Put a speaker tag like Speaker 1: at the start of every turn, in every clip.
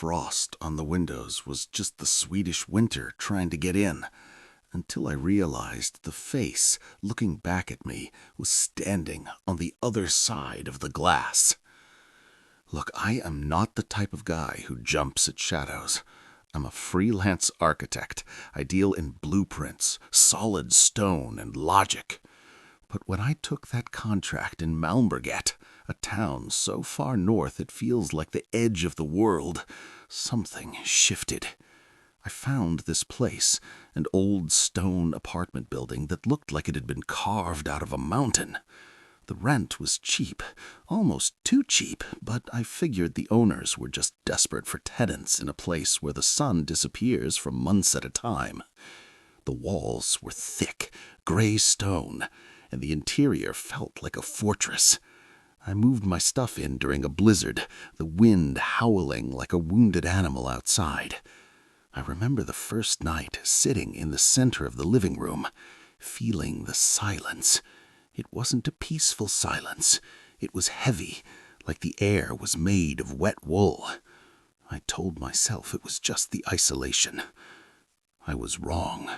Speaker 1: frost on the windows was just the Swedish winter trying to get in, until I realized the face looking back at me was standing on the other side of the glass. Look, I am not the type of guy who jumps at shadows. I'm a freelance architect. I deal in blueprints, solid stone, and logic. But when I took that contract in Malmberget, a town so far north it feels like the edge of the world, something shifted. I found this place, an old stone apartment building that looked like it had been carved out of a mountain. The rent was cheap, almost too cheap, but I figured the owners were just desperate for tenants in a place where the sun disappears for months at a time. The walls were thick, gray stone, and the interior felt like a fortress. I moved my stuff in during a blizzard, the wind howling like a wounded animal outside. I remember the first night sitting in the center of the living room, feeling the silence. It wasn't a peaceful silence. It was heavy, like the air was made of wet wool. I told myself it was just the isolation. I was wrong.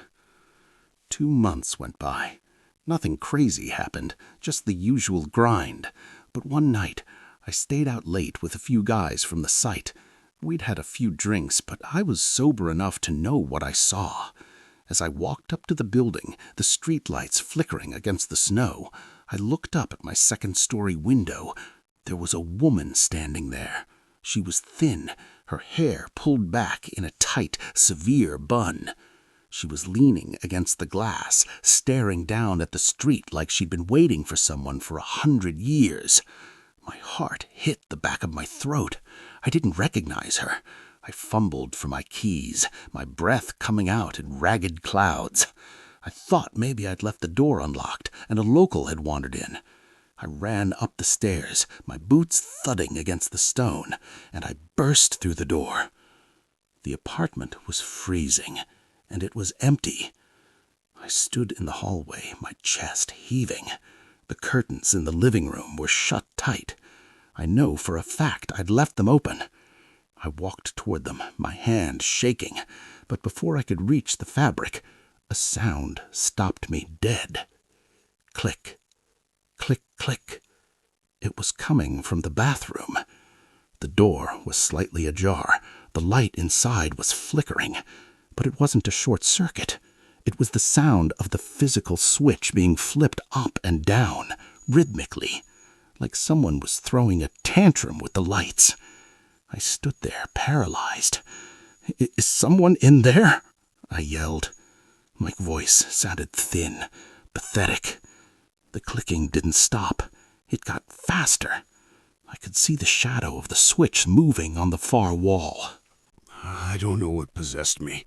Speaker 1: 2 months went by. Nothing crazy happened, just the usual grind. But one night, I stayed out late with a few guys from the site. We'd had a few drinks, but I was sober enough to know what I saw. As I walked up to the building, the streetlights flickering against the snow, I looked up at my second-story window. There was a woman standing there. She was thin, her hair pulled back in a tight, severe bun. She was leaning against the glass, staring down at the street like she'd been waiting for someone for 100 years. My heart hit the back of my throat. I didn't recognize her. I fumbled for my keys, my breath coming out in ragged clouds. I thought maybe I'd left the door unlocked and a local had wandered in. I ran up the stairs, my boots thudding against the stone, and I burst through the door. The apartment was freezing, and it was empty. I stood in the hallway, my chest heaving. The curtains in the living room were shut tight. I know for a fact I'd left them open. I walked toward them, my hand shaking, but before I could reach the fabric, a sound stopped me dead. Click, click, click. It was coming from the bathroom. The door was slightly ajar. The light inside was flickering, but it wasn't a short circuit. It was the sound of the physical switch being flipped up and down, rhythmically, like someone was throwing a tantrum with the lights. I stood there, paralyzed. "Is someone in there?" I yelled. My voice sounded thin, pathetic. The clicking didn't stop. It got faster. I could see the shadow of the switch moving on the far wall.
Speaker 2: I don't know what possessed me.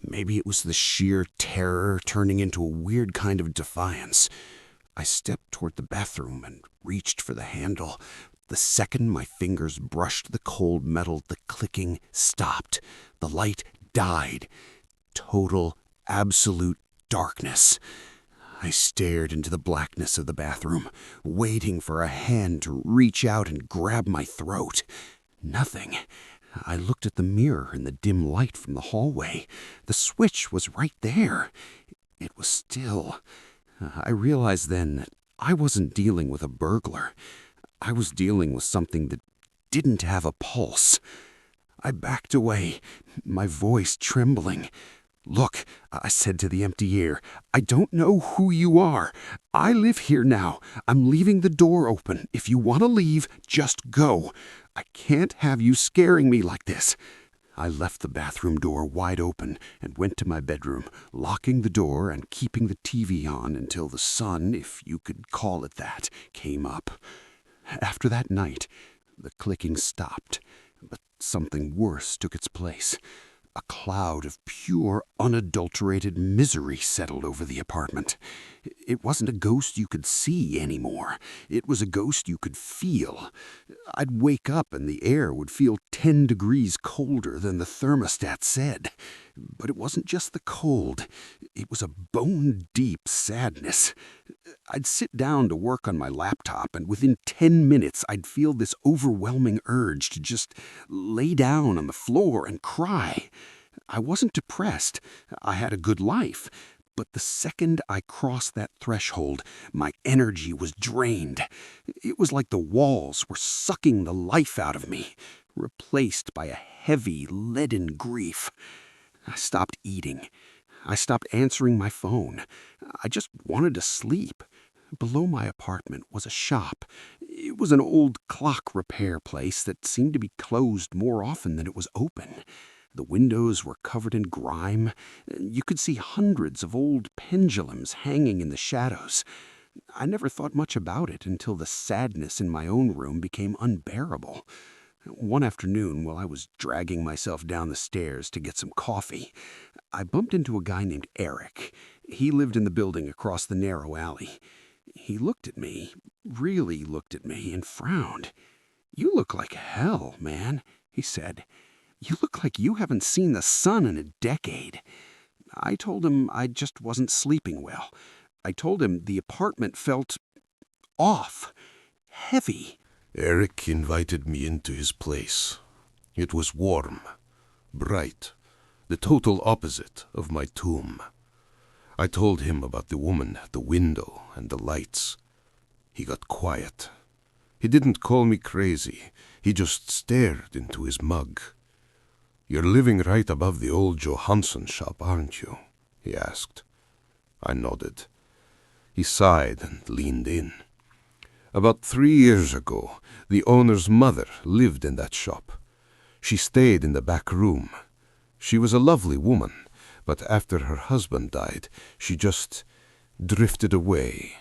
Speaker 2: Maybe it was the sheer terror turning into a weird kind of defiance. I stepped toward the bathroom and reached for the handle. The second my fingers brushed the cold metal, the clicking stopped. The light died. Total, absolute darkness. I stared into the blackness of the bathroom, waiting for a hand to reach out and grab my throat. Nothing. I looked at the mirror in the dim light from the hallway. The switch was right there. It was still. I realized then that I wasn't dealing with a burglar. I was dealing with something that didn't have a pulse. I backed away, my voice trembling. "Look," I said to the empty air, "I don't know who you are. I live here now. I'm leaving the door open. If you want to leave, just go. I can't have you scaring me like this." I left the bathroom door wide open and went to my bedroom, locking the door and keeping the TV on until the sun, if you could call it that, came up. After that night, the clicking stopped, but something worse took its place. A cloud of pure, unadulterated misery settled over the apartment. It wasn't a ghost you could see anymore. It was a ghost you could feel. I'd wake up and the air would feel 10 degrees colder than the thermostat said. But it wasn't just the cold. It was a bone-deep sadness. I'd sit down to work on my laptop, and within 10 minutes I'd feel this overwhelming urge to just lay down on the floor and cry. I wasn't depressed. I had a good life. But the second I crossed that threshold, my energy was drained. It was like the walls were sucking the life out of me, replaced by a heavy, leaden grief. I stopped eating. I stopped answering my phone. I just wanted to sleep. Below my apartment was a shop. It was an old clock repair place that seemed to be closed more often than it was open. The windows were covered in grime. You could see hundreds of old pendulums hanging in the shadows. I never thought much about it until the sadness in my own room became unbearable. One afternoon, while I was dragging myself down the stairs to get some coffee, I bumped into a guy named Eric. He lived in the building across the narrow alley. He looked at me, really looked at me, and frowned. "You look like hell, man," he said. "You look like you haven't seen the sun in a decade." I told him I just wasn't sleeping well. I told him the apartment felt off, heavy.
Speaker 3: Eric invited me into his place. It was warm, bright, the total opposite of my tomb. I told him about the woman at the window and the lights. He got quiet. He didn't call me crazy. He just stared into his mug. "You're living right above the old Johansson shop, aren't you?" he asked. I nodded. He sighed and leaned in. "About 3 years ago, the owner's mother lived in that shop. She stayed in the back room. She was a lovely woman, but after her husband died, she just drifted away.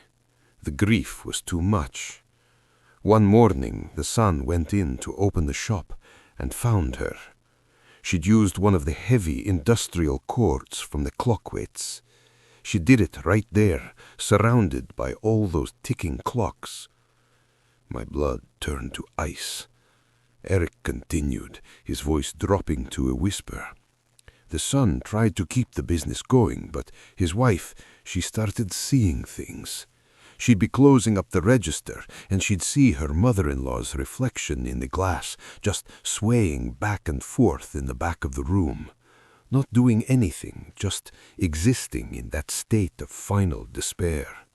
Speaker 3: The grief was too much. One morning, the son went in to open the shop and found her. She'd used one of the heavy industrial cords from the clockweights. She did it right there, surrounded by all those ticking clocks." My blood turned to ice. Eric continued, his voice dropping to a whisper. "The son tried to keep the business going, but his wife, she started seeing things. She'd be closing up the register, and she'd see her mother-in-law's reflection in the glass, just swaying back and forth in the back of the room. Not doing anything, just existing in that state of final despair.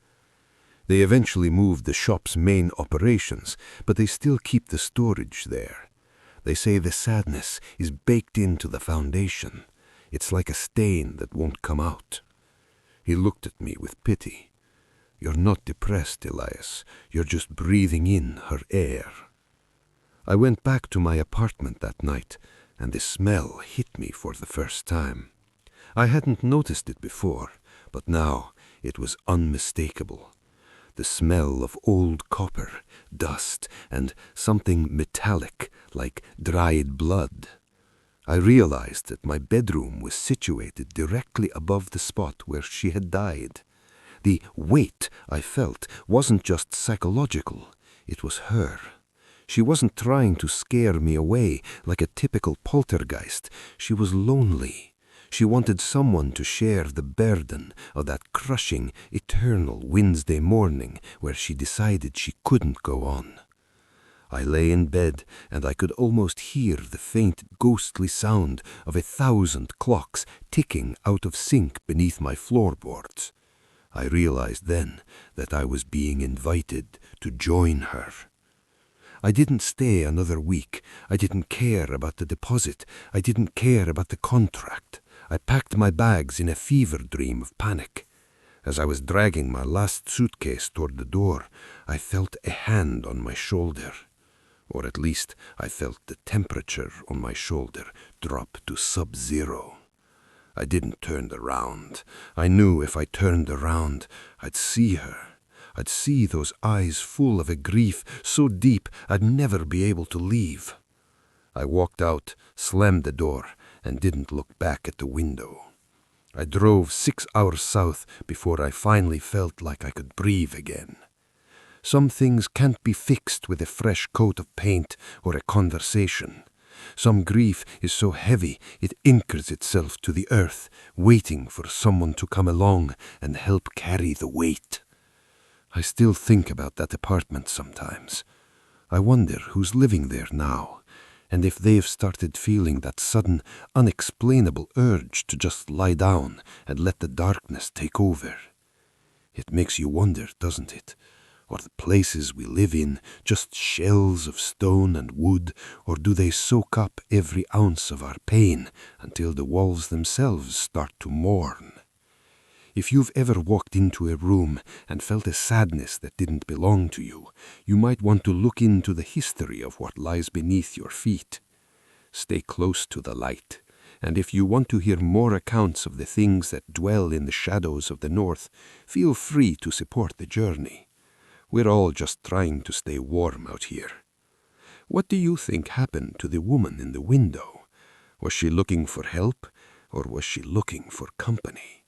Speaker 3: They eventually moved the shop's main operations, but they still keep the storage there. They say the sadness is baked into the foundation. It's like a stain that won't come out." He looked at me with pity. "You're not depressed, Elias. You're just breathing in her air." I went back to my apartment that night, and the smell hit me for the first time. I hadn't noticed it before, but now it was unmistakable. The smell of old copper, dust, and something metallic like dried blood. I realized that my bedroom was situated directly above the spot where she had died. The weight I felt wasn't just psychological, it was her. She wasn't trying to scare me away like a typical poltergeist. She was lonely. She wanted someone to share the burden of that crushing, eternal Wednesday morning where she decided she couldn't go on. I lay in bed, and I could almost hear the faint, ghostly sound of 1,000 clocks ticking out of sync beneath my floorboards. I realized then that I was being invited to join her. I didn't stay another week. I didn't care about the deposit. I didn't care about the contract. I packed my bags in a fever dream of panic. As I was dragging my last suitcase toward the door, I felt a hand on my shoulder. Or at least I felt the temperature on my shoulder drop to sub-zero. I didn't turn around. I knew if I turned around, I'd see her. I'd see those eyes full of a grief so deep I'd never be able to leave. I walked out, slammed the door, and didn't look back at the window. I drove 6 hours south before I finally felt like I could breathe again. Some things can't be fixed with a fresh coat of paint or a conversation. Some grief is so heavy it anchors itself to the earth, waiting for someone to come along and help carry the weight. I still think about that apartment sometimes. I wonder who's living there now, and if they've started feeling that sudden, unexplainable urge to just lie down and let the darkness take over. It makes you wonder, doesn't it? Are the places we live in just shells of stone and wood, or do they soak up every ounce of our pain until the walls themselves start to mourn? If you've ever walked into a room and felt a sadness that didn't belong to you, you might want to look into the history of what lies beneath your feet. Stay close to the light, and if you want to hear more accounts of the things that dwell in the shadows of the north, feel free to support the journey. We're all just trying to stay warm out here. What do you think happened to the woman in the window? Was she looking for help, or was she looking for company?